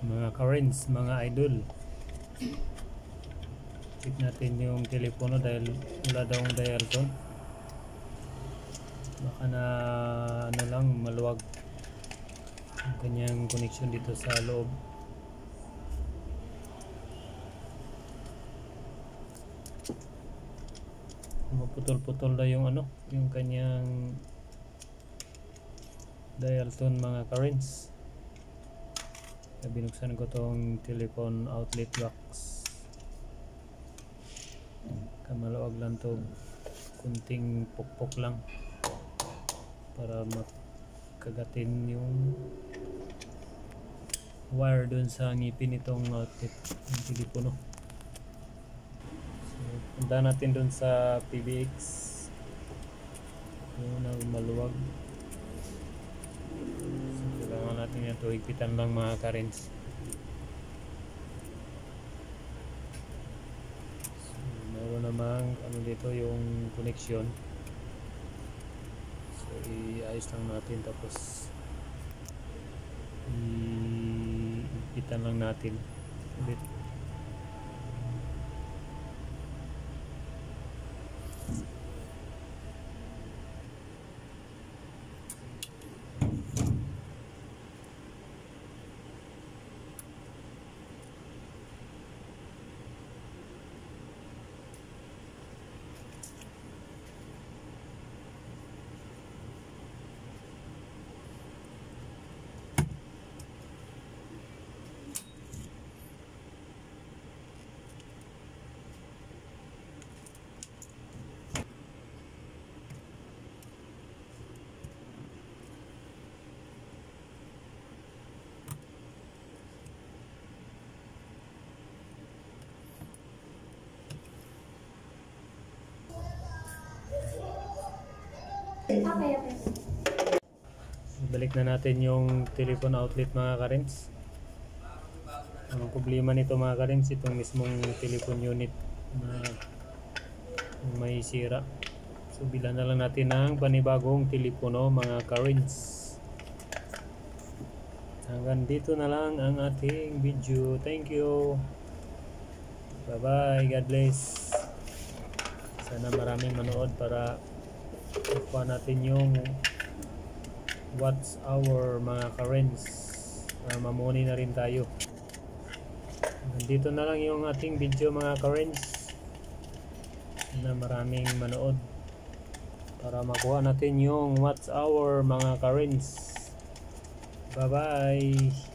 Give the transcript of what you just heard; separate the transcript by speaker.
Speaker 1: Mga Karens, mga idol, check natin yung telepono dahil wala daw ang dial tone. Baka na ano lang, maluwag ang kanyang connection dito sa loob. Maputol-putol na yung ano, yung kanyang dial tone, mga Karens. Kaya binuksan ko tong telephone outlet box. Maluwag lang to, kunting pukpok lang para makagatin yung wire dun sa ngipin itong outlet ng telepono. So punta natin dun sa PBX, yun ang maluwag. So kailangan natin yan to higpitan lang, mga Karens. Namang ano dito yung connection, so iayos lang natin, tapos ipitan lang natin ulit.
Speaker 2: Okay.
Speaker 1: Balik na natin yung telephone outlet, mga Karens. Ang problema nito, mga Karens, itong mismong telephone unit na may sira. So bilhan na lang natin ng panibagong telepono, mga Karens. Hanggang dito na lang ang ating video. Thank you. Bye bye. God bless. Sana maraming manood para kuha natin yung watch hour, mga Karens, para mamuni na rin tayo. Nandito na lang yung ating video, mga Karens. Sana maraming manood para makuha natin yung watch hour, mga Karens. Bye bye.